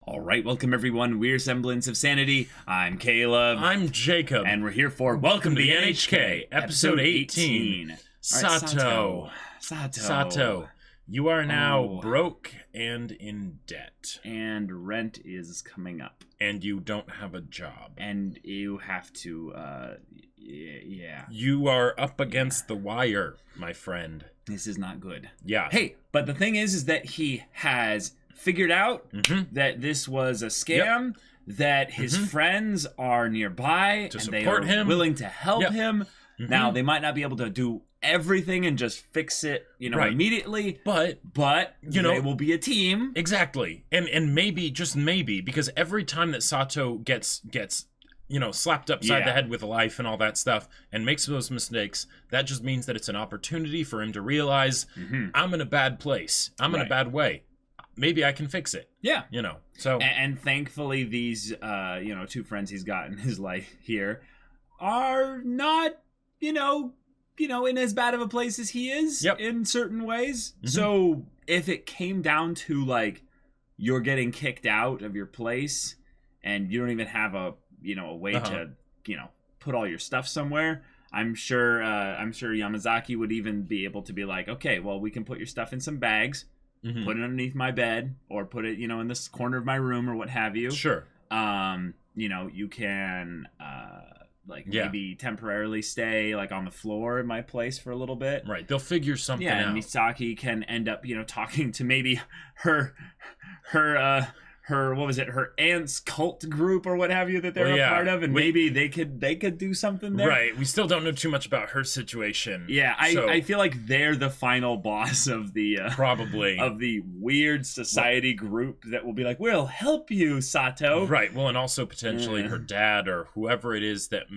All right, welcome everyone. We're Semblance of Sanity. I'm Caleb. I'm Jacob. And we're here for Welcome to the NHK, episode 18. Sato. Sato. You are now broke and in debt. And rent is coming up. And you don't have a job. And you have to, yeah. You are up against the wire, my friend. This is not good. Yeah. Hey, but the thing is that he has figured out that this was a scam, that his friends are nearby, to and support they are him. willing to help him. Now, they might not be able to do everything and just fix it, immediately, but they will be a team. Exactly. And maybe, just maybe, because every time that Sato gets slapped upside the head with life and all that stuff and makes those mistakes, that just means that it's an opportunity for him to realize, I'm in a bad place. I'm in a bad way. Maybe I can fix it. Yeah. So. And thankfully these, two friends he's got in his life here are not, in as bad of a place as he is in certain ways. So if it came down to, you're getting kicked out of your place and you don't even have a way to, put all your stuff somewhere, I'm sure Yamazaki would even be able to be like, okay, well, we can put your stuff in some bags, put it underneath my bed, or put it, in this corner of my room or what have you. Sure. You can, maybe temporarily stay, on the floor in my place for a little bit. Right. They'll figure something out. And Misaki can end up, talking to maybe her her aunt's cult group or what have you that they're a part of, and maybe they could do something there. Right. We still don't know too much about her situation. Yeah, I feel like they're the final boss of the probably of the weird society group that will be like, we'll help you, Sato. Right. Well, and also potentially her dad or whoever it is that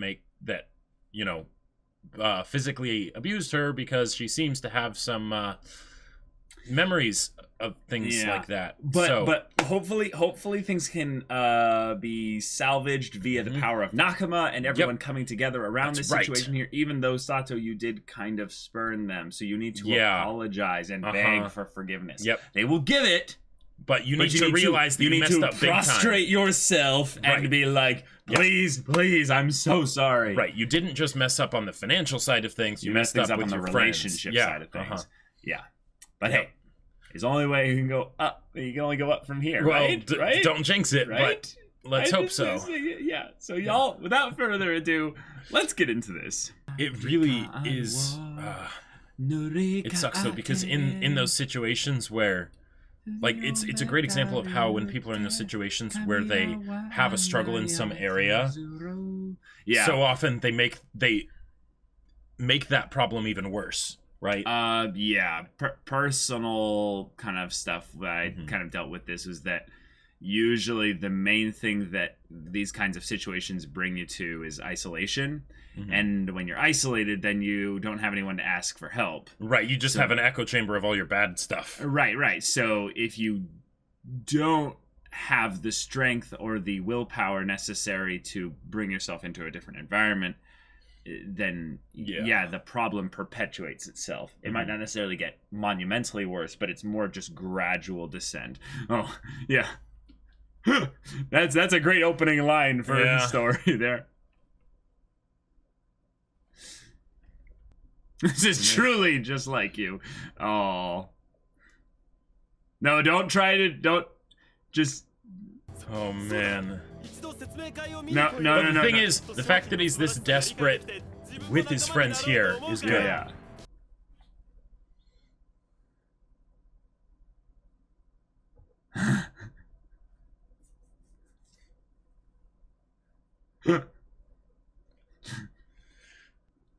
physically abused her, because she seems to have some memories of things like that. But hopefully things can be salvaged via the power of Nakama and everyone coming together around this situation here, even though, Sato, you did kind of spurn them, so you need to apologize and beg for forgiveness. They will give it, but you need to realize that you messed up big time. Prostrate yourself and be like, please, I'm so sorry. Right, you didn't just mess up on the financial side of things, you messed up with on the your relationship side of things. But hey, it's the only way you can go up. You can only go up from here, right? Don't jinx it, but let's hope so. So y'all, without further ado, let's get into this. It really is. It sucks though, because in those situations where, it's a great example of how when people are in those situations where they have a struggle in some area, so often they make that problem even worse. Right. Personal kind of stuff that I kind of dealt with this was that usually the main thing that these kinds of situations bring you to is isolation. And when you're isolated, then you don't have anyone to ask for help. Right. You just have an echo chamber of all your bad stuff. Right. So if you don't have the strength or the willpower necessary to bring yourself into a different environment, then the problem perpetuates itself. It might not necessarily get monumentally worse, but it's more just gradual descent. Oh yeah. that's a great opening line for the story there. This is truly just like you. Oh no, don't just. Oh man. No. The thing is, the fact that he's this desperate with his friends here is good. Yeah.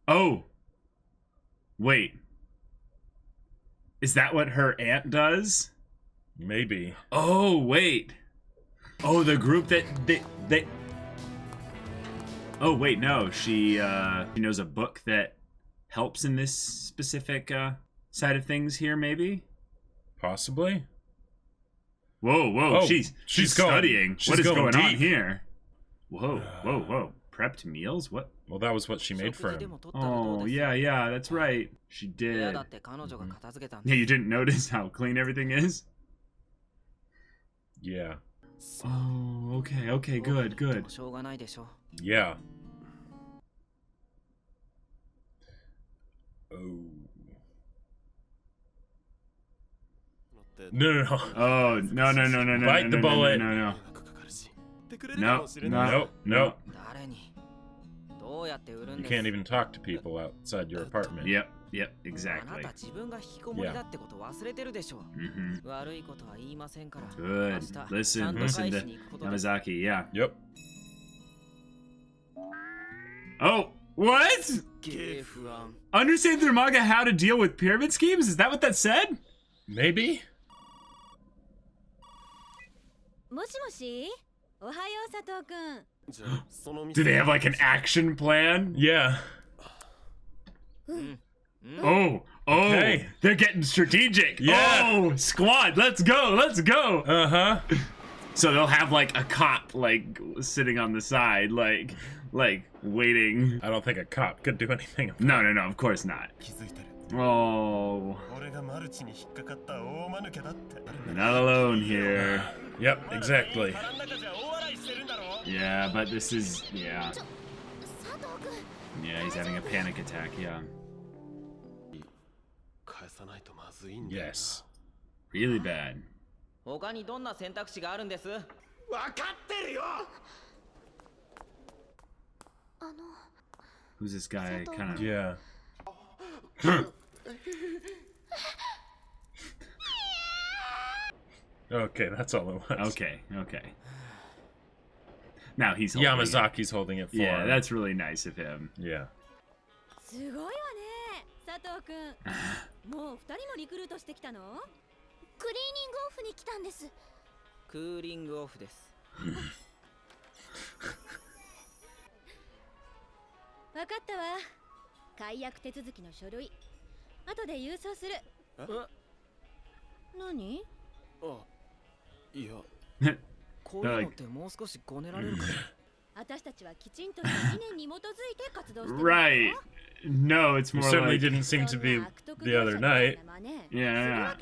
Oh. Wait. Is that what her aunt does? Maybe. Oh, wait. Oh, the group that they. Oh wait, no. She knows a book that helps in this specific side of things here. Maybe. Possibly. Whoa! Oh, she's studying. What is going on here? Whoa! Prepped meals? What? Well, that was what she made for him. Oh yeah, that's right. She did. Yeah, you didn't notice how clean everything is? Yeah. Oh, okay, okay, good, good. Yeah. Oh. No. Oh, no. Bite the bullet. No. No. Nope. You can't even talk to people outside your apartment. Yep, exactly. Yeah. Good. Listen to Yamazaki, yeah. Yep. Oh, what? Understand through manga how to deal with pyramid schemes? Is that what that said? Maybe? Do they have like an action plan? Yeah. Oh, Okay. They're getting strategic. Yeah. Oh, squad, let's go. Uh-huh. So they'll have like a cop like sitting on the side, like waiting. I don't think a cop could do anything about No, of course not. Oh, you're not alone here. Yep, exactly. Yeah, but this is, yeah, he's having a panic attack, yeah. Yes. Really bad. Who's this guy? Kind of. Yeah. Okay, that's all it was. Okay. Now he's holding Yamazaki's holding it for him. Yeah, that's really nice of him. Yeah. すごいわね、佐藤くん。もう二人もリクルートしてきたの？クリーニングオフに来たんです。クーリングオフです。わかったわ。解約手続きの書類。後で郵送する。何？あ、いや。こういうのってもう少しごねられるかな。私たちはきちんとした理念に基づいて活動してる。Right. No, it's more certainly like... didn't seem to be the other night. Yeah.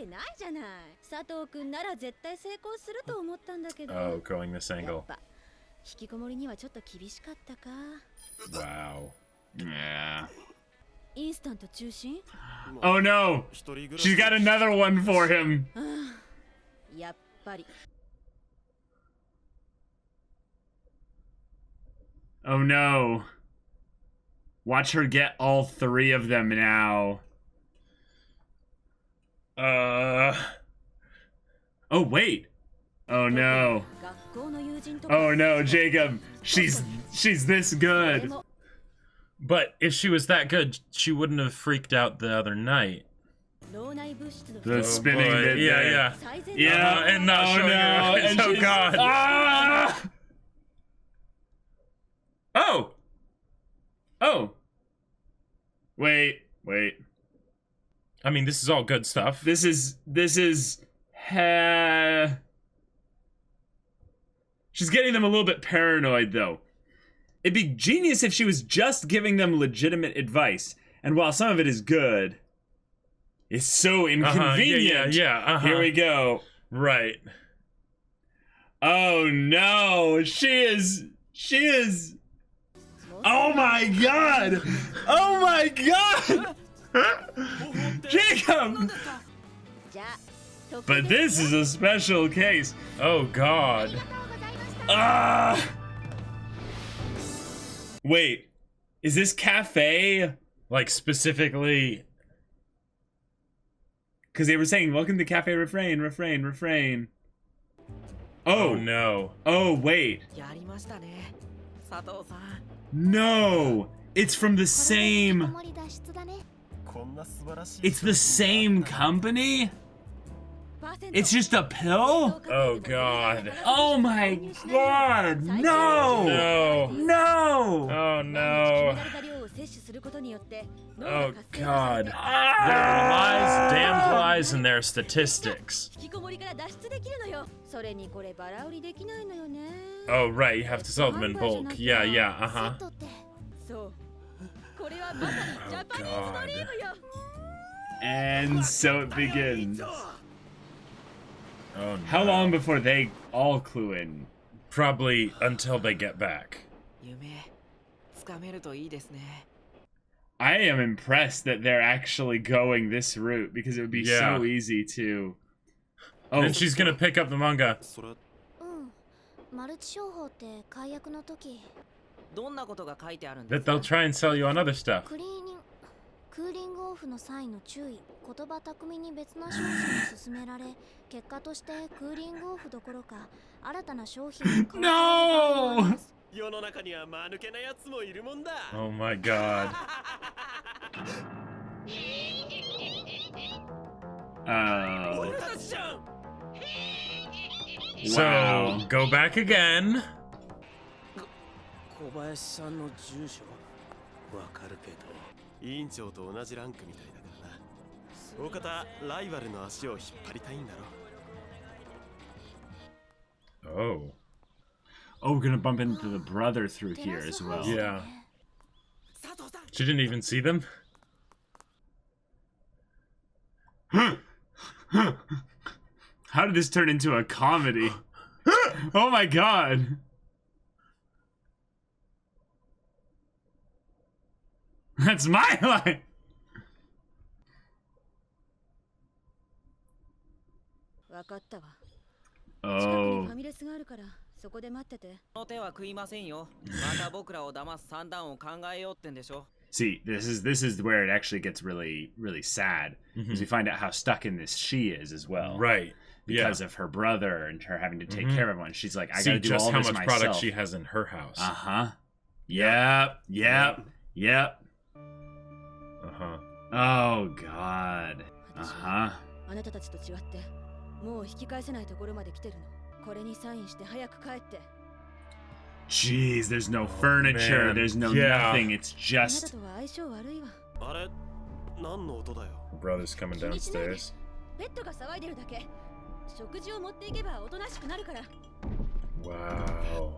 Oh, going this angle. Wow. Yeah. インスタント中心? Oh no! She's got another one for him! やっぱり. Oh no. Watch her get all three of them now. Oh wait. Oh no. Oh no, Jacob. She's this good. But if she was that good, she wouldn't have freaked out the other night. The spinning bit. Yeah. And not showing her. And oh god. Ah! Oh. Wait. I mean, this is all good stuff. This is She's getting them a little bit paranoid though. It'd be genius if she was just giving them legitimate advice. And while some of it is good, it's so inconvenient. Yeah. Here we go. Right. Oh no, she is. Oh my god! Jacob! But this is a special case. Oh god. Wait, is this cafe? Like specifically? Because they were saying, welcome to cafe, refrain. Oh no. Oh wait. No! It's from the same... It's the same company? It's just a pill? Oh god. Oh my god! No! No! Oh no. Oh god. There are lies, damned lies in their statistics. Oh right, you have to sell them in bulk. Yeah, uh-huh. Oh god. And so it begins. Oh, no. How long before they all clue in? Probably until they get back. I am impressed that they're actually going this route because it would be so easy to... Oh, and she's gonna pick up the manga. That they'll try and sell you on other stuff. No! Oh my god. So, go back again. Oh. Oh, we're gonna bump into the brother through here as well. Yeah. She didn't even see them? How did this turn into a comedy? Oh my god! That's my line! Oh. See, this is where it actually gets really, really sad. Because we find out how stuck in this she is as well. Right. Because of her brother and her having to take care of everyone. She's like, I gotta do just all how this much myself. product she has in her house. Yep. Oh god. もう引き返せないところまで来てるの。これにサインして早く帰って。Jeez, there's no furniture, there's no nothing, it's just... Her brother's coming downstairs. ペットが騒いでるだけ。食事を持っていけばおとなしくなるから。Wow.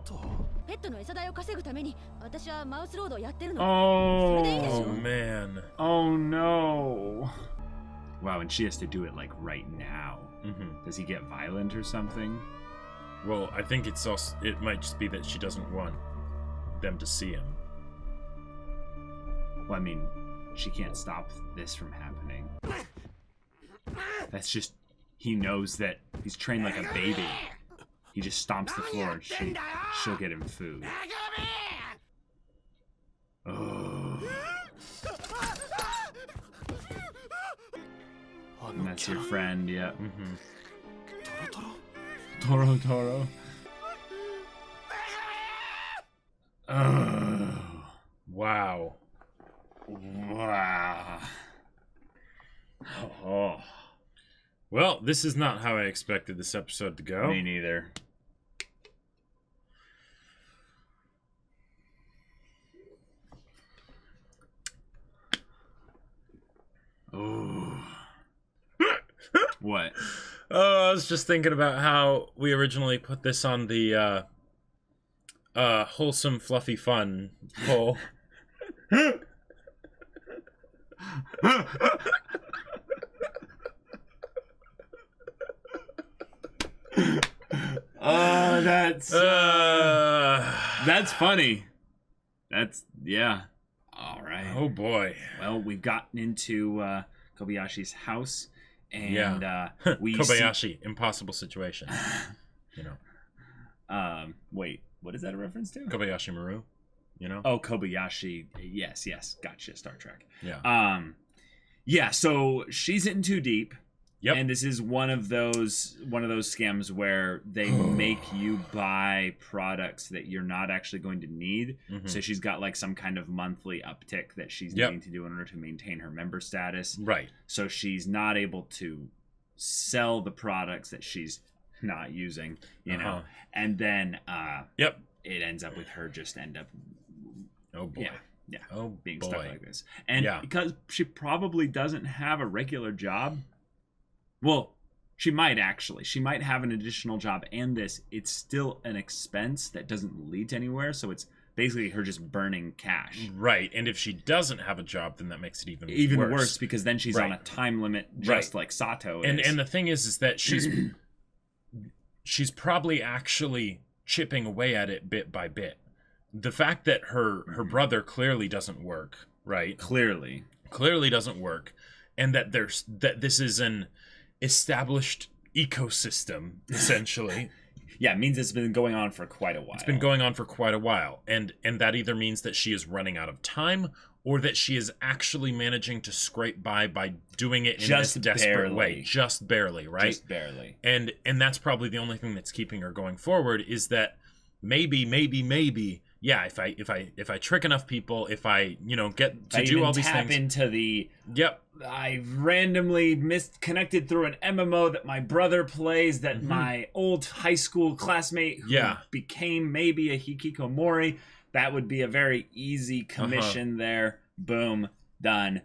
ペットの餌代を稼ぐために私はマウスロードをやってるの。 Oh, それでいいでしょ。 man. Oh no. Wow, and she has to do it like right now. Does he get violent or something? Well, I think it's also, it might just be that she doesn't want them to see him. Well, I mean, she can't stop this from happening. That's just, he knows that he's trained like a baby. He just stomps the floor and she'll get him food. Oh. And that's your friend, yeah. Toro. Oh. Wow. Wow. Oh. Well, this is not how I expected this episode to go. Me neither. Oh. What? Oh, I was just thinking about how we originally put this on the wholesome, fluffy fun poll. Oh, that's funny. Yeah. All right. Oh boy. Well, we've gotten into Kobayashi's house, and we Kobayashi, impossible situation. You know. Wait, what is that a reference to? Kobayashi Maru. You know. Oh, Kobayashi. Yes. Gotcha. Star Trek. Yeah. Yeah. So she's in too deep. Yep. And this is one of those scams where they make you buy products that you're not actually going to need. So she's got like some kind of monthly uptick that she's needing to do in order to maintain her member status. Right. So she's not able to sell the products that she's not using, you know. And then it ends up with her just end up oh boy. Yeah. Oh being boy. stuck like this. And because she probably doesn't have a regular job. Well, she might actually. She might have an additional job, and it's still an expense that doesn't lead to anywhere, so it's basically her just burning cash. Right, and if she doesn't have a job, then that makes it even worse, because then she's on a time limit, just like Sato is. And the thing is that she's she's probably actually chipping away at it bit by bit. The fact that her brother clearly doesn't work, right? Clearly doesn't work, and that this is an established ecosystem, essentially. Yeah, it means it's been going on for quite a while. It's been going on for quite a while, and that either means that she is running out of time, or that she is actually managing to scrape by doing it in this desperate way. Just barely, right? Just barely. And that's probably the only thing that's keeping her going forward, is that maybe, yeah, if I trick enough people, if I, get to do all these things. Tap into the... Yep. I randomly misconnected through an MMO that my brother plays, that my old high school classmate who became maybe a hikikomori. That would be a very easy commission there. Boom. Done.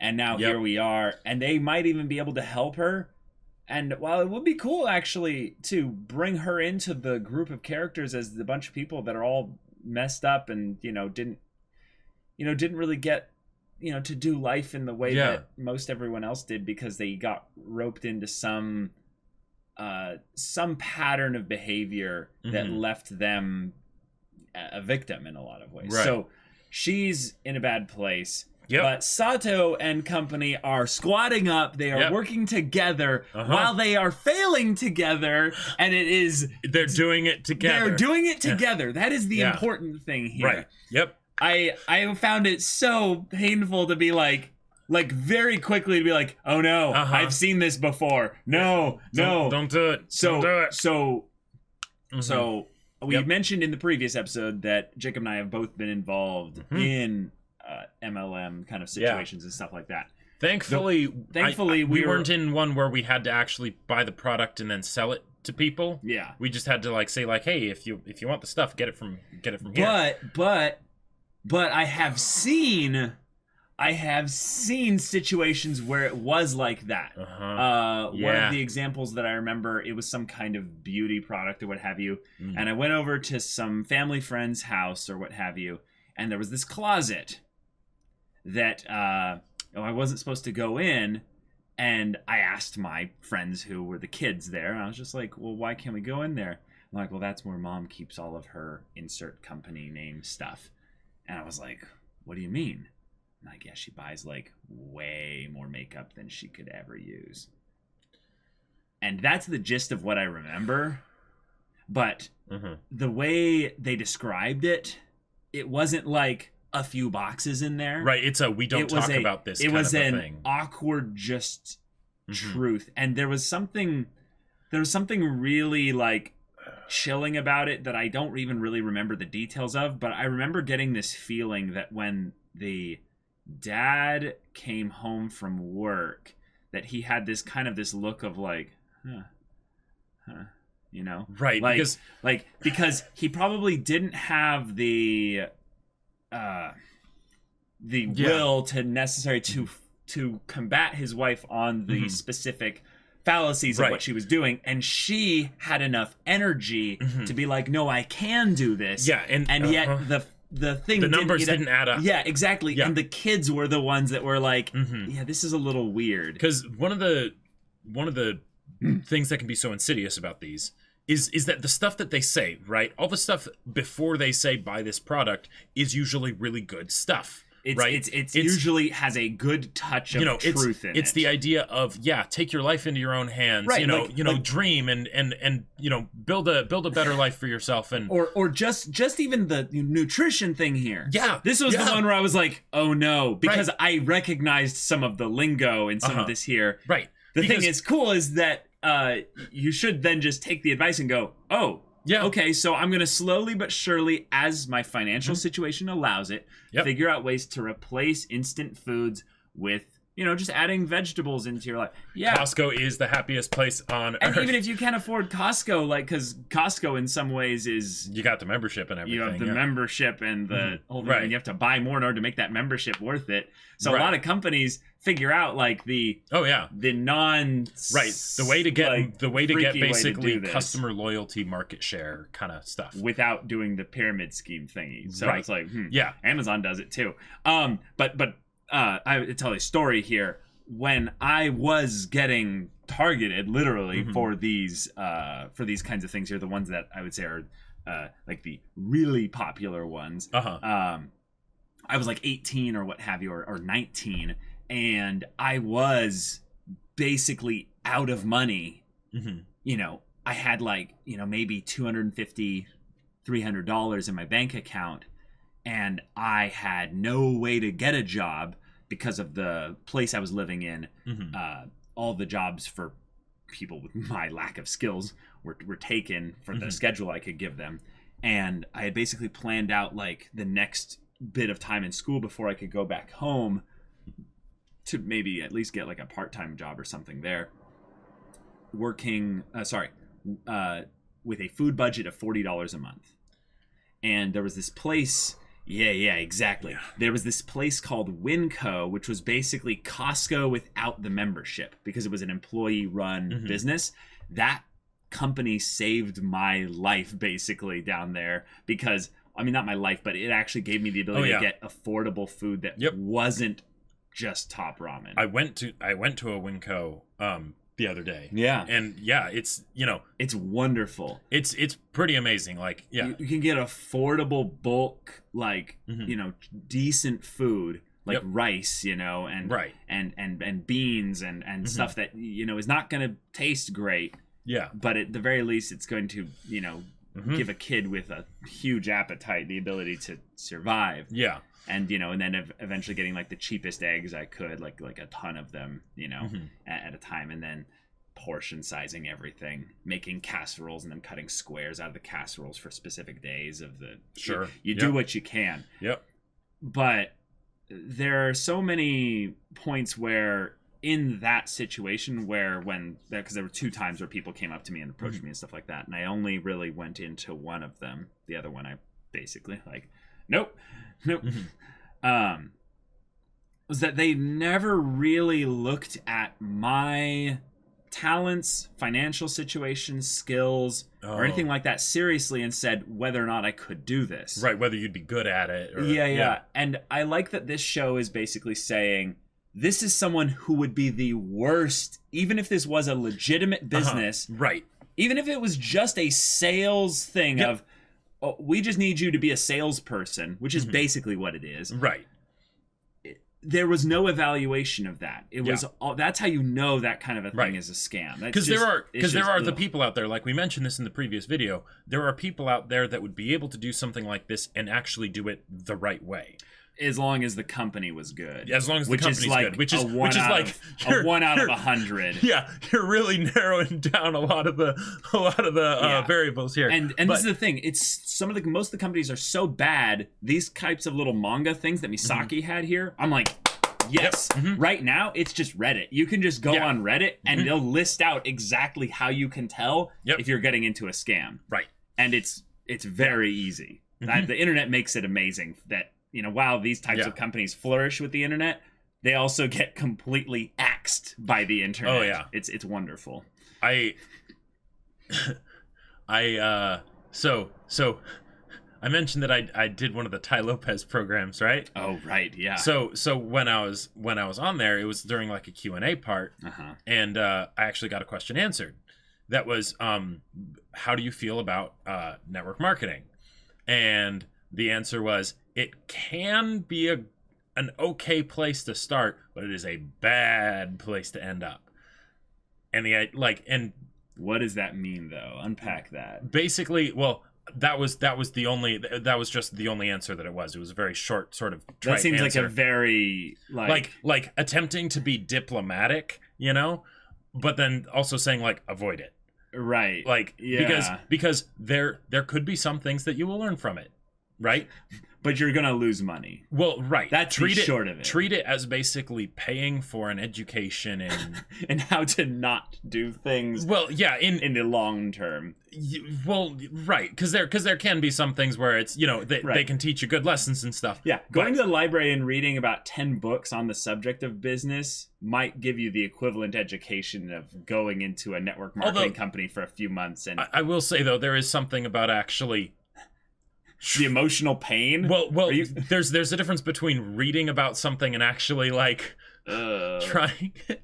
And now here we are. And they might even be able to help her. And while it would be cool, actually, to bring her into the group of characters as the bunch of people that are all messed up and, didn't really get, to do life in the way that most everyone else did, because they got roped into some pattern of behavior that left them a victim in a lot of ways. Right. So she's in a bad place. Yep. But Sato and company are squatting up. They are working together while they are failing together. And they're doing it together. They're doing it together. That is the important thing here. Right. Yep. I found it so painful to be like very quickly to be like, oh no, I've seen this before. No, don't do it. Don't do it. So we mentioned in the previous episode that Jacob and I have both been involved in MLM kind of situations and stuff like that. Thankfully, we weren't in one where we had to actually buy the product and then sell it to people. Yeah, we just had to say hey, if you want the stuff, get it from here. But I have seen situations where it was like that. One of the examples that I remember, it was some kind of beauty product or what have you, and I went over to some family friend's house or what have you, and there was this closet that I wasn't supposed to go in, and I asked my friends who were the kids there, and I was just like, well, why can't we go in there? I'm like, well, that's where mom keeps all of her insert company name stuff. And I was like, what do you mean? I'm like, yeah, she buys way more makeup than she could ever use. And that's the gist of what I remember. But the way they described it, it wasn't like a few boxes in there. Right, it's we don't talk about this kind of a thing. It was an awkward truth. And there was something really chilling about it that I don't even really remember the details of, but I remember getting this feeling that when the dad came home from work, that he had this look of right, because he probably didn't have the will to necessary to combat his wife on the specific fallacies of what she was doing, and she had enough energy to be like, no, I can do this. Yeah, and yet the numbers didn't add up. Yeah, exactly. Yeah. And the kids were the ones that were like, yeah, this is a little weird. Because one of the things that can be so insidious about these is that the stuff that they say, right? All the stuff before they say buy this product is usually really good stuff. It's usually has a good touch of truth in it. It's the idea of take your life into your own hands. Right, dream and build a better life for yourself, and or just even the nutrition thing here. Yeah, this was the one where I was like, oh no, because I recognized some of the lingo in some of this here. Right. The thing is cool is that you should then just take the advice and go, oh. Yeah. Okay, so I'm going to slowly but surely, as my financial situation allows it, figure out ways to replace instant foods with, just adding vegetables into your life. Yeah. Costco is the happiest place on earth. And even if you can't afford Costco, because Costco in some ways is... You got the membership and everything. You have the membership and the whole thing. And you have to buy more in order to make that membership worth it. So a lot of companies figure out the non... Right. The way to get basically customer loyalty, market share kind of stuff. Without doing the pyramid scheme thingy. So it's Amazon does it too. But I tell a story here. when I was getting targeted literally for these kinds of things here, the ones that I would say are like the really popular ones. I was like 18 or what have you, or 19, and I was basically out of money. You know, I had like, you know, maybe $250, $300 in my bank account, and I had no way to get a job because of the place I was living in. All the jobs for people with my lack of skills were taken for the schedule I could give them. And I had basically planned out like the next bit of time in school before I could go back home to maybe at least get like a part-time job or something there, working with a food budget of $40 a month. And there was this place, exactly. There was this place called Winco, which was basically Costco without the membership, because it was an employee-run business. That company saved my life basically down there, because I mean, not my life, but it actually gave me the ability to get affordable food that wasn't just top ramen. I went to a Winco the other day. Yeah. And yeah, it's, you know, it's wonderful. It's pretty amazing. Like, yeah. You can get affordable bulk, like, you know, decent food, like rice, you know, and and beans and stuff that, you know, is not going to taste great. Yeah. But at the very least, it's going to, you know, give a kid with a huge appetite the ability to survive. Yeah. And, you know, and then eventually getting like the cheapest eggs I could, like a ton of them, you know, at a time. And then portion sizing everything, making casseroles and then cutting squares out of the casseroles for specific days of the... Sure. You do what you can. Yep. But there are so many points where in that situation because there were 2 times where people came up to me and approached me and stuff like that, and I only really went into one of them. The other one I basically like, nope. Was that they never really looked at my talents, financial situation, skills, or anything like that seriously and said whether or not I could do this. Right, whether you'd be good at it. Or, yeah. And I like that this show is basically saying, this is someone who would be the worst, even if this was a legitimate business. Right. Even if it was just a sales thing of, oh, we just need you to be a salesperson, which is basically what it is. Right. There was no evaluation of that. It was that's how you know that kind of a thing is a scam. Because there are the people out there, like we mentioned this in the previous video, there are people out there that would be able to do something like this and actually do it the right way. As long as the company was good. As long as the company's good. Which is like a 1 out of 100. Yeah, you're really narrowing down a lot of the variables here. And this is the thing. It's most of the companies are so bad. These types of little manga things that Misaki had here, I'm like, yes. Right now, it's just Reddit. You can just go on Reddit and they'll list out exactly how you can tell if you're getting into a scam. Right. And it's very easy. The internet makes it amazing that, you know, while these types of companies flourish with the internet, they also get completely axed by the internet. Oh yeah, it's wonderful. So I mentioned that I did one of the Tai Lopez programs, right? Oh right, yeah. So when I was on there, it was during like a Q&A part, and I actually got a question answered. That was, how do you feel about network marketing? And the answer was, it can be an okay place to start, but it is a bad place to end up. And what does that mean though? Unpack that. Basically, well, that was just the only answer that it was. It was a very short sort of trite That seems answer. like a very like attempting to be diplomatic, you know, but then also saying like avoid it. Right. Like because there could be some things that you will learn from it. Right? But you're going to lose money. Well, right. That's short of it. Treat it as basically paying for an education in... and how to not do things in the long term. Well, right. Because there can be some things where it's, you know, they can teach you good lessons and stuff. Yeah. Going to the library and reading about 10 books on the subject of business might give you the equivalent education of going into a network marketing company for a few months. And I will say, though, there is something about actually... the emotional pain. Well, there's a difference between reading about something and actually like trying it.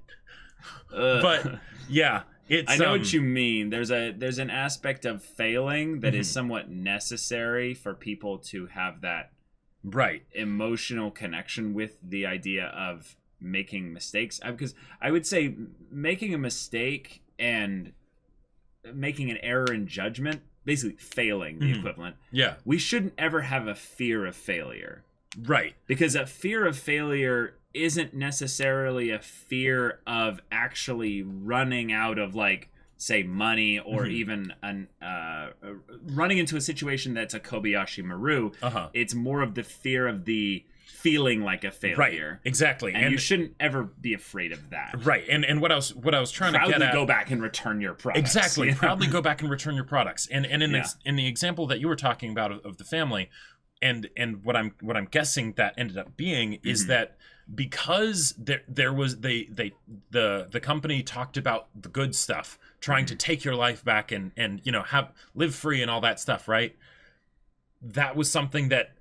But yeah, it's I know what you mean. There's an aspect of failing that is somewhat necessary for people to have that emotional connection with the idea of making mistakes. Because I would say making a mistake and making an error in judgment, basically failing, the equivalent. Yeah. We shouldn't ever have a fear of failure. Right. Because a fear of failure isn't necessarily a fear of actually running out of, like, say, money or even running into a situation that's a Kobayashi Maru. It's more of the fear of the feeling like a failure. Right. Exactly. And you shouldn't ever be afraid of that. Right. And what I was trying proudly to get at, go back and return your products. Exactly. Proudly go back and return your products. And in the example that you were talking about of the family, and what I'm guessing that ended up being is that because there was the company talked about the good stuff, trying to take your life back and live free and all that stuff, right? That was something that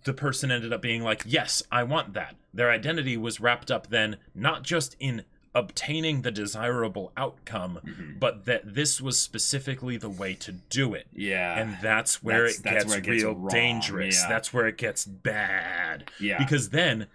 the person ended up being like, yes, I want that. Their identity was wrapped up then not just in obtaining the desirable outcome, but that this was specifically the way to do it. Yeah. And that's where it gets real wrong. Dangerous. Yeah. That's where it gets bad. Yeah. Because then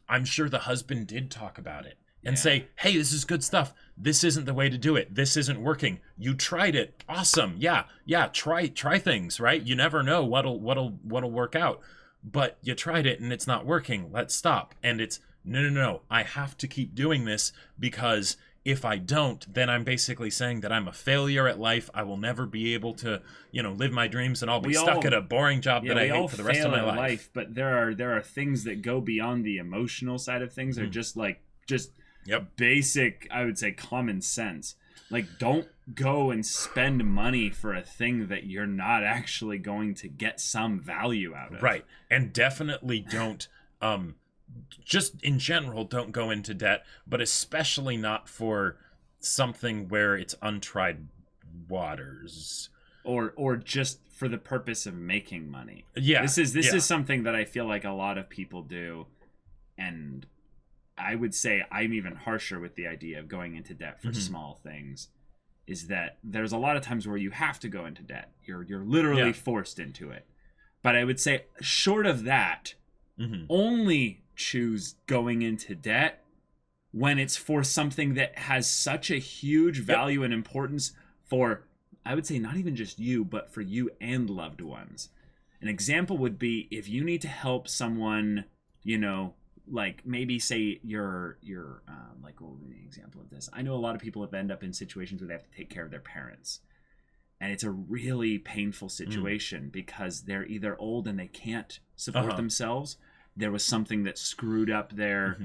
I'm sure the husband did talk about it and say, hey, this is good stuff. This isn't the way to do it. This isn't working. You tried it. Awesome. Yeah. Try things, right? You never know what'll work out. But you tried it and it's not working. Let's stop. And it's no. I have to keep doing this because if I don't, then I'm basically saying that I'm a failure at life. I will never be able to, live my dreams, and I'll be stuck at a boring job that I hate for the rest of my life. But there are things that go beyond the emotional side of things. Are just basic, I would say, common sense. Like, don't go and spend money for a thing that you're not actually going to get some value out of. Right. And definitely don't just in general, don't go into debt, but especially not for something where it's untried waters. Or just for the purpose of making money. Yeah. This is something that I feel like a lot of people do, and I would say I'm even harsher with the idea of going into debt for small things, is that there's a lot of times where you have to go into debt. You're literally forced into it. But I would say short of that, only choose going into debt when it's for something that has such a huge value and importance for, I would say, not even just you, but for you and loved ones. An example would be if you need to help someone, like maybe say you're like, what would be the example of this? I know a lot of people have end up in situations where they have to take care of their parents. And it's a really painful situation because they're either old and they can't support themselves. There was something that screwed up their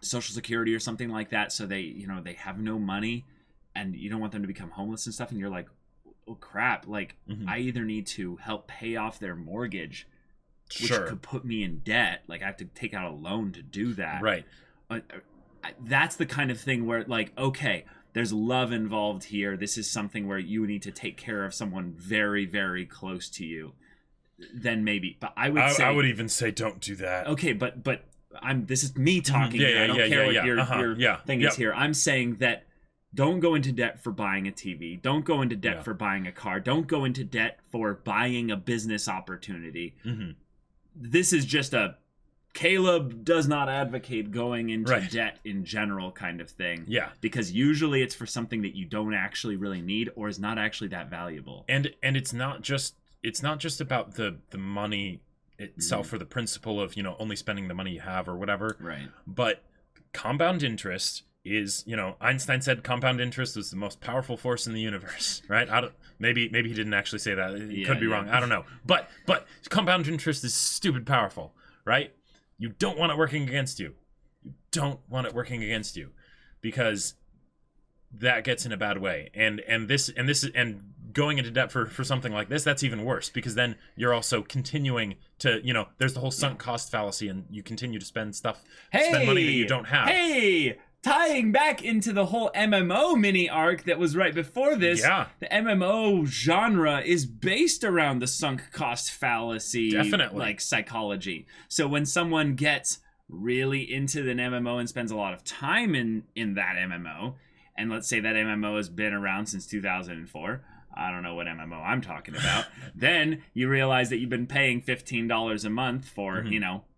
Social Security or something like that. So they have no money and you don't want them to become homeless and stuff. And you're like, oh crap. Like I either need to help pay off their mortgage, which could put me in debt. Like I have to take out a loan to do that. Right. That's the kind of thing where, like, okay, there's love involved here. This is something where you need to take care of someone very, very close to you. Then maybe, but I would even say don't do that. Okay, but this is me talking here. I don't care what your thing is here. I'm saying that don't go into debt for buying a TV. Don't go into debt for buying a car. Don't go into debt for buying a business opportunity. This is just a Caleb does not advocate going into debt in general kind of thing. Yeah. Because usually it's for something that you don't actually really need or is not actually that valuable. And it's not just about the money itself or the principle of, only spending the money you have or whatever. Right. But compound interest is, Einstein said compound interest was the most powerful force in the universe, right? Maybe he didn't actually say that. He could be wrong. I don't know. But compound interest is stupid powerful, right? You don't want it working against you. You don't want it working against you because that gets in a bad way. And going into debt for something like this, that's even worse because then you're also continuing to, there's the whole sunk cost fallacy and you continue to spend money that you don't have. Hey, tying back into the whole MMO mini arc that was right before this, the MMO genre is based around the sunk cost fallacy, definitely, like psychology. So when someone gets really into an MMO and spends a lot of time in that MMO, and let's say that MMO has been around since 2004, I don't know what MMO I'm talking about, then you realize that you've been paying $15 a month for,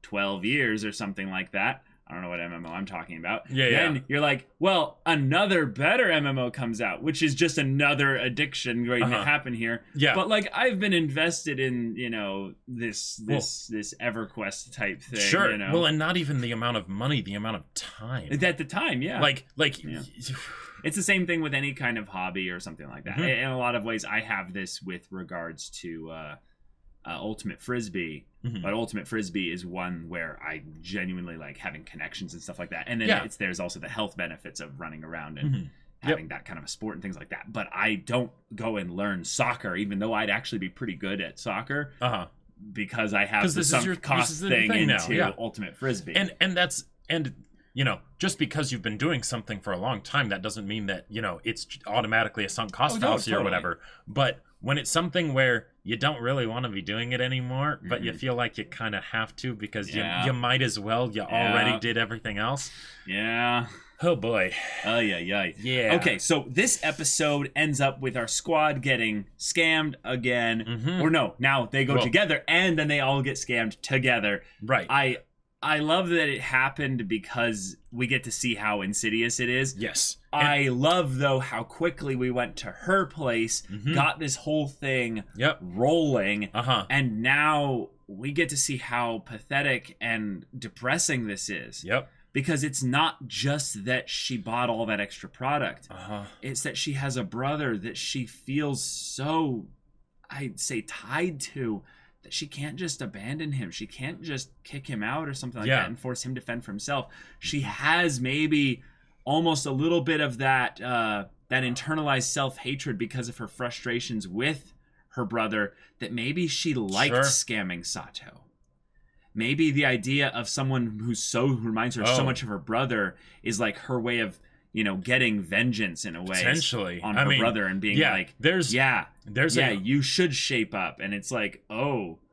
12 years or something like that. I don't know what MMO I'm talking about. Then you're like, well, another better MMO comes out, which is just another addiction waiting to happen here. Yeah. But like, I've been invested in, this EverQuest type thing. Sure. Well, and not even the amount of money, the amount of time. At the time, yeah. Like. It's the same thing with any kind of hobby or something like that. In a lot of ways, I have this with regards to Ultimate Frisbee. But Ultimate Frisbee is one where I genuinely like having connections and stuff like that. And then there's also the health benefits of running around and having that kind of a sport and things like that. But I don't go and learn soccer, even though I'd actually be pretty good at soccer. Because I have the sunk cost thing into Ultimate Frisbee. And just because you've been doing something for a long time, that doesn't mean that, it's automatically a sunk cost fallacy or whatever. But when it's something where you don't really want to be doing it anymore, but you feel like you kind of have to because you might as well. You already did everything else. Yeah. Oh, boy. Yeah. Okay, so this episode ends up with our squad getting scammed again. Or no, now they go together, and then they all get scammed together. Right. I love that it happened because we get to see how insidious it is. Yes. I love, though, how quickly we went to her place, got this whole thing rolling, and now we get to see how pathetic and depressing this is. Yep. Because it's not just that she bought all that extra product. It's that she has a brother that she feels so, I'd say, tied to, that she can't just abandon him. She can't just kick him out or something like that and force him to fend for himself. She has maybe almost a little bit of that that internalized self-hatred because of her frustrations with her brother, that maybe she liked scamming Sato. Maybe the idea of someone who reminds her so much of her brother is like her way of, getting vengeance in a way on her brother and being like, you should shape up. And it's like,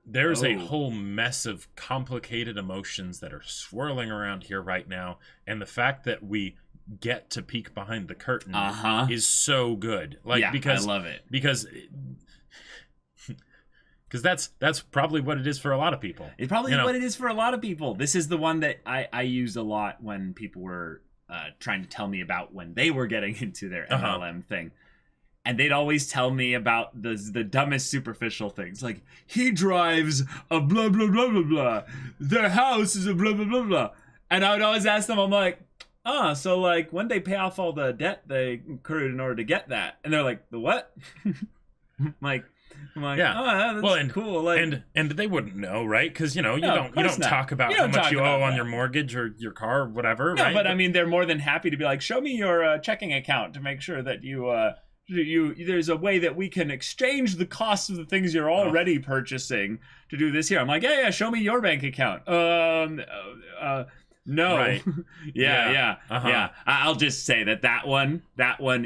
there's a whole mess of complicated emotions that are swirling around here right now. And the fact that we get to peek behind the curtain is so good. Because I love it. Because that's probably what it is for a lot of people. It's probably what it is for a lot of people. This is the one that I used a lot when people were trying to tell me about when they were getting into their MLM thing. And they'd always tell me about the dumbest superficial things. Like, he drives a blah, blah, blah, blah, blah. Their house is a blah, blah, blah, blah. And I would always ask them, I'm like, so like, when they pay off all the debt they incurred in order to get that? And they're like, the what? I'm like, that's cool. Like, and they wouldn't know, right? Because you don't talk about how much you owe on your mortgage or your car or whatever. No, right? But I mean, they're more than happy to be like, show me your checking account to make sure that you there's a way that we can exchange the costs of the things you're already purchasing to do this here. I'm like, yeah, show me your bank account. No. Right. Yeah. I'll just say that one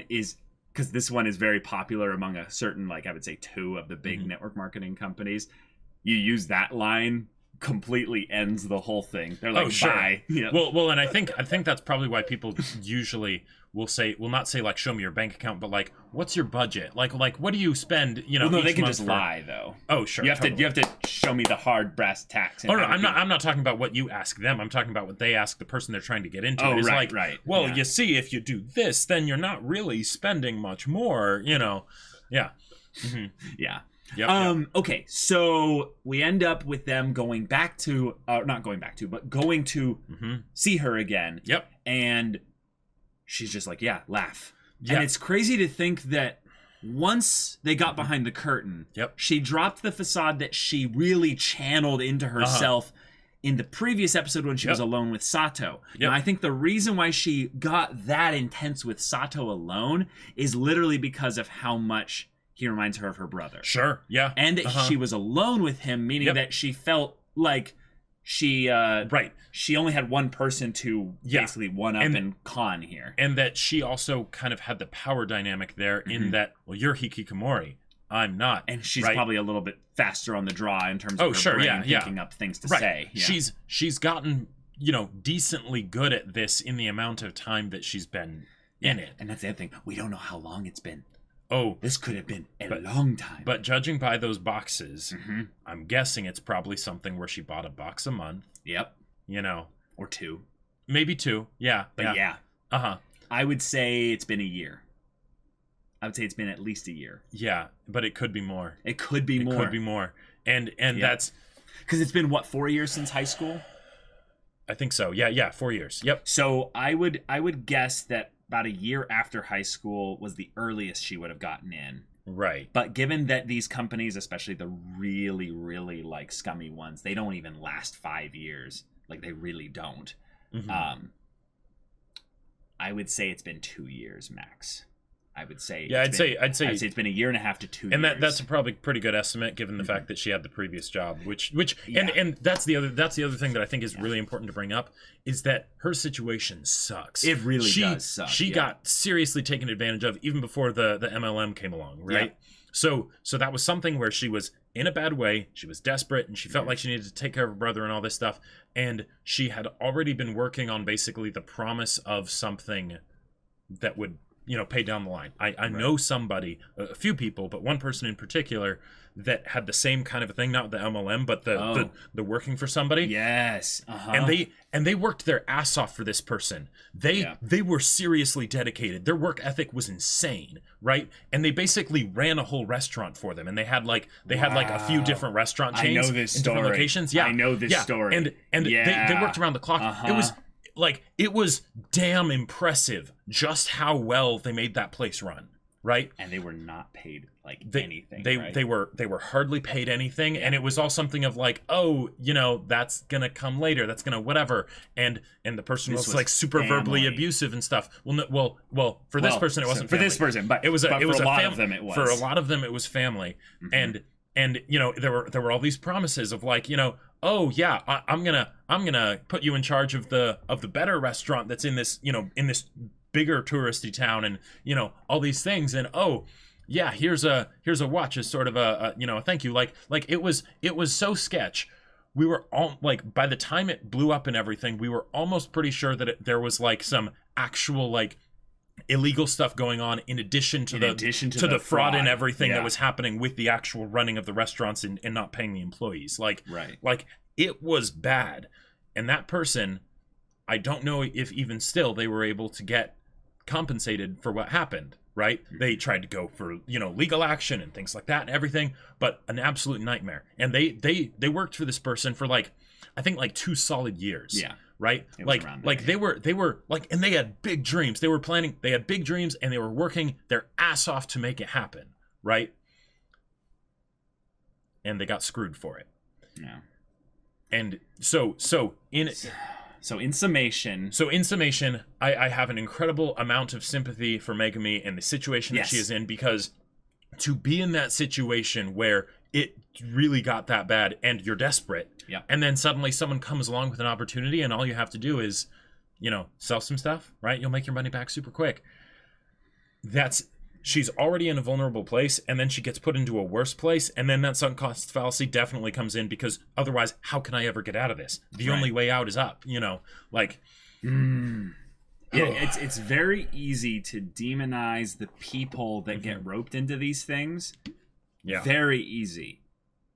is, because this one is very popular among a certain, like, I would say 2 of the big network marketing companies. You use that line, completely ends the whole thing. They're like, bye. Yeah. Well, and I think that's probably why people usually will not say like, show me your bank account, but like, what's your budget? Like what do you spend? No, they can just lie though. Oh, sure. You have to show me the hard brass tacks. Oh no, I'm not talking about what you ask them. I'm talking about what they ask the person they're trying to get into. Oh, it's right. Well, you see, if you do this, then you're not really spending much more. Yeah. Yeah. Yep. Okay, so we end up with them going back to, not going back to, but going to see her again. Yep. And she's just like, laugh. Yeah. And it's crazy to think that once they got behind the curtain, she dropped the facade that she really channeled into herself in the previous episode when she was alone with Sato. Now, I think the reason why she got that intense with Sato alone is literally because of how much he reminds her of her brother. Sure, yeah. And that she was alone with him, meaning that she felt like she only had one person to basically one up and con here. And that she also kind of had the power dynamic there in that, well, you're Hikikomori, I'm not. And she's probably a little bit faster on the draw in terms of her brain picking up things to say. Yeah. She's gotten decently good at this in the amount of time that she's been in it. And that's the other thing. We don't know how long it's been. Oh, this could have been a long time. But judging by those boxes, I'm guessing it's probably something where she bought a box a month. Yep. Or 2. Maybe 2. Yeah. But yeah. Uh-huh. I would say it's been a year. I would say it's been at least a year. Yeah, but it could be more. It could be more. It could be more. And that's... Because it's been, 4 years since high school? I think so. Yeah, 4 years. Yep. So I would guess that about a year after high school was the earliest she would have gotten in. Right. But given that these companies, especially the really, really like scummy ones, they don't even last 5 years. Like they really don't. I would say it's been 2 years max. I would say. Yeah, I'd say it's been a year and a half to 2 years. And that's a probably pretty good estimate given the fact that she had the previous job, which and that's the other thing that I think is really important to bring up is that her situation sucks. It really does suck. She got seriously taken advantage of even before the MLM came along, right? Yeah. So that was something where she was in a bad way, she was desperate, and she felt like she needed to take care of her brother and all this stuff, and she had already been working on basically the promise of something that would pay down the line. I know somebody, a few people, but one person in particular that had the same kind of a thing, not the MLM, but the working for somebody. Yes. And they worked their ass off for this person. They were seriously dedicated. Their work ethic was insane, right? And they basically ran a whole restaurant for them. And they had like a few different restaurant chains in different locations. Yeah. I know this story. And they worked around the clock. It was damn impressive just how well they made that place run, right? And they were not paid anything. They were hardly paid anything, and it was all something of like, oh, that's gonna come later, that's gonna whatever, and the person was like super verbally abusive and stuff. Well, for this person it wasn't for family. This person, but it was for a lot of them it was. For a lot of them it was family, and there were all these promises of like, oh yeah, I'm gonna put you in charge of the better restaurant that's in this in this bigger touristy town, and all these things, and oh yeah, here's a watch as sort of a thank you. Like it was so sketch. We were all like, by the time it blew up and everything, we were almost pretty sure that there was like some actual like illegal stuff going on in addition to the fraud and everything that was happening with the actual running of the restaurants and not paying the employees. Like it was bad. And that person, I don't know if even still they were able to get compensated for what happened, right? They tried to go for legal action and things like that and everything, but an absolute nightmare. And they worked for this person for I think 2 solid years. Yeah. Right? They were like, and they had big dreams. They had big dreams, and they were working their ass off to make it happen, right? And they got screwed for it. Yeah. And so in summation, I have an incredible amount of sympathy for Megami and the situation that she is in, because to be in that situation where it really got that bad and you're desperate, and then suddenly someone comes along with an opportunity and all you have to do is sell some stuff, right? You'll make your money back super quick. She's already in a vulnerable place, and then she gets put into a worse place, and then that sunk cost fallacy definitely comes in, because otherwise how can I ever get out of this? The only way out is up. It's very easy to demonize the people that get roped into these things. Yeah. Very easy.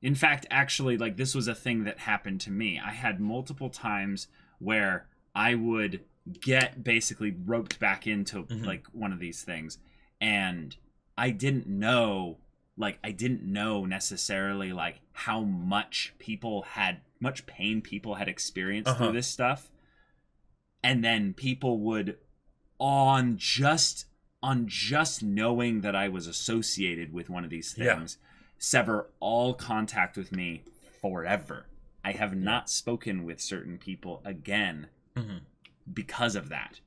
In fact, actually, this was a thing that happened to me. I had multiple times where I would get basically roped back into one of these things, and I didn't know necessarily how much pain people had experienced through this stuff. And then people would, on just knowing that I was associated with one of these things, sever all contact with me forever. I have not spoken with certain people again because of that.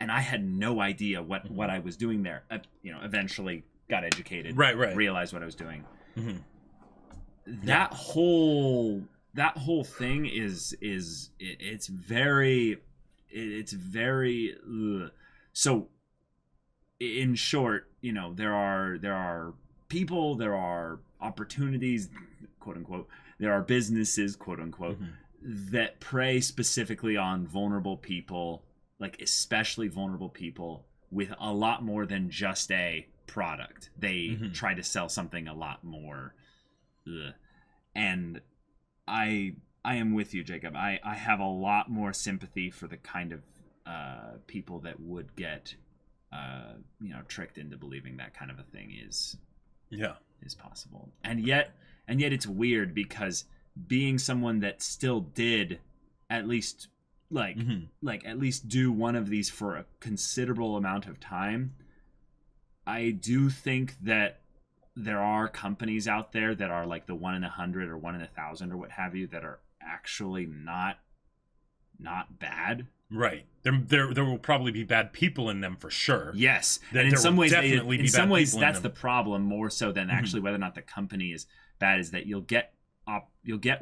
And I had no idea what I was doing there. Eventually got educated, right. Realized what I was doing. That whole thing is very so in short, there are people, there are opportunities, quote unquote, there are businesses, quote unquote, that prey specifically on vulnerable people, like especially vulnerable people, with a lot more than just a product. They try to sell something a lot more. Ugh. And I am with you, Jacob. I have a lot more sympathy for the kind of people that would get tricked into believing that kind of a thing is possible. And yet it's weird, because being someone that still did at least at least do one of these for a considerable amount of time, I do think that there are companies out there that are like the 1 in 100 or 1 in 1,000 or what have you, that are actually not bad. Right. There will probably be bad people in them for sure. Yes. And in some ways, that's the problem, more so than actually whether or not the company is bad, is that you'll get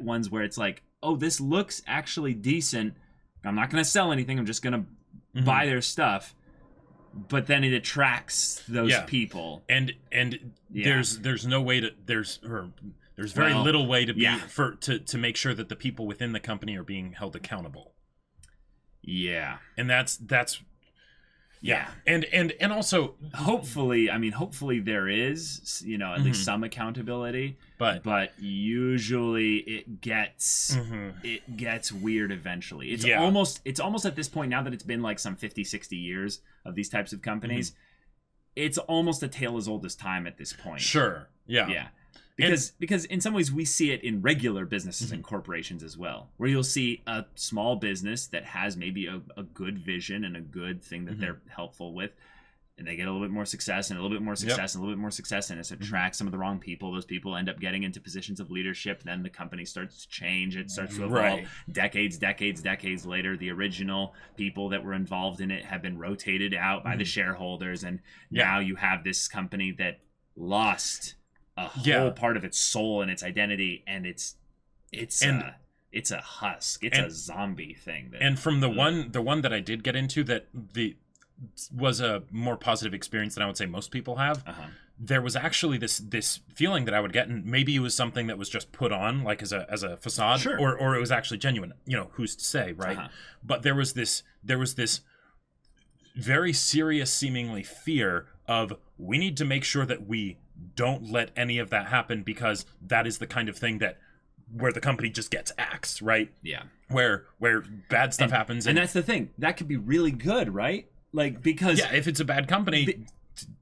ones where it's like, oh, this looks actually decent. I'm not going to sell anything. I'm just going to buy their stuff. But then it attracts those people. And there's no way to there's very little way to be to make sure that the people within the company are being held accountable. Yeah. And that's And also hopefully there is, at least some accountability, but usually it gets weird eventually. It's almost at this point, now that it's been like some 50, 60 years of these types of companies, it's almost a tale as old as time at this point. Sure. Yeah. Yeah. Because in some ways we see it in regular businesses and corporations as well, where you'll see a small business that has maybe a good vision and a good thing that they're helpful with, and they get a little bit more success and a little bit more success and a little bit more success, and it attracts some of the wrong people. Those people end up getting into positions of leadership. Then the company starts to change. It starts to evolve. Decades later, the original people that were involved in it have been rotated out by the shareholders, and now you have this company that lost a whole part of its soul and its identity, and it's a husk. It's a zombie thing. And from the one that I did get into that was a more positive experience than I would say most people have. There was actually this feeling that I would get, and maybe it was something that was just put on, like as a facade, or it was actually genuine. Who's to say, right? But there was this very serious, seemingly, fear of, we need to make sure that we don't let any of that happen, because that is the kind of thing where the company just gets axed, right? Yeah. Where bad stuff happens. And that's the thing. That could be really good, right? Like, because... Yeah, if it's a bad company,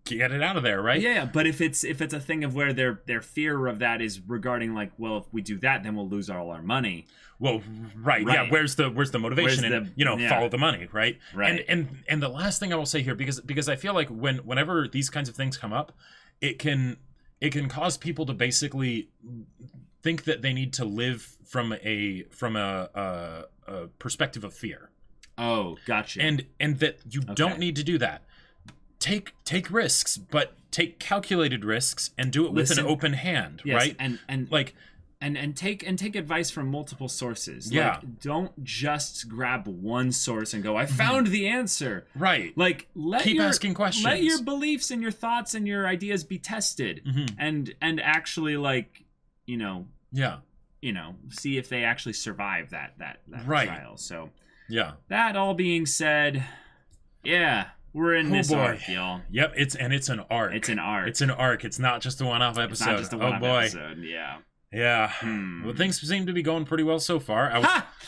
get it out of there, right? Yeah, but if it's a thing of where their fear of that is regarding, like, well, if we do that, then we'll lose all our money. Well, right. Yeah, where's the motivation? Follow the money, right? Right. And the last thing I will say here, because I feel like whenever these kinds of things come up, it can cause people to basically think that they need to live from a perspective of fear. Oh, gotcha. And that you don't need to do that. Take risks, but take calculated risks and do it with an open hand, right? And take advice from multiple sources. Yeah. Like, don't just grab one source and go, I found the answer. Right. Like, keep asking questions. Let your beliefs and your thoughts and your ideas be tested. And actually, like, see if they actually survive that trial. So that all being said, we're in this arc, y'all. Yep, it's an arc. It's an arc. It's an arc. It's not just a one-off episode. It's not just a one-off episode. Yeah. Yeah. Well, things seem to be going pretty well so far.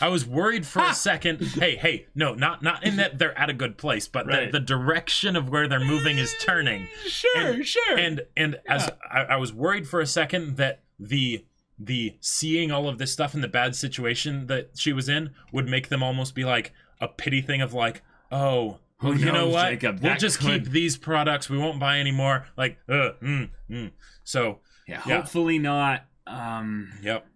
I was worried for a second. Hey, no, not in that they're at a good place, but the direction of where they're moving is turning. Sure. And as I was worried for a second that the seeing all of this stuff in the bad situation that she was in would make them almost be like a pity thing of like, oh, well, you know what? Jacob, we'll just keep these products. We won't buy any more. Like, So, hopefully not. Yep.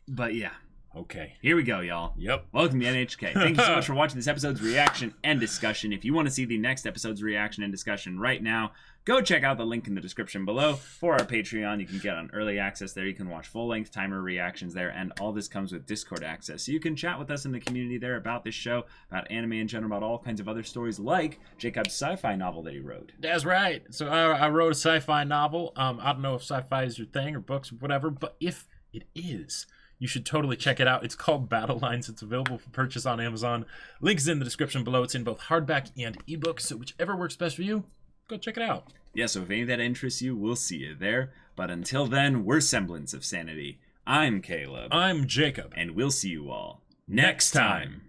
But yeah. Okay. Here we go, y'all. Yep. Welcome to NHK. Thank you so much for watching this episode's reaction and discussion. If you want to see the next episode's reaction and discussion right now, go check out the link in the description below for our Patreon. You can get on early access there. You can watch full-length timer reactions there, and all this comes with Discord access. So you can chat with us in the community there about this show, about anime in general, about all kinds of other stories, like Jacob's sci-fi novel that he wrote. That's right. So I wrote a sci-fi novel. I don't know if sci-fi is your thing or books or whatever, but if it is, You should totally check it out. It's called Battle Lines. It's available for purchase on Amazon. Link's in the description below. It's in both hardback and ebook, so whichever works best for you, go check it out. Yeah, so if any of that interests you, we'll see you there. But until then, we're Semblance of Sanity. I'm Caleb. I'm Jacob. And we'll see you all next time.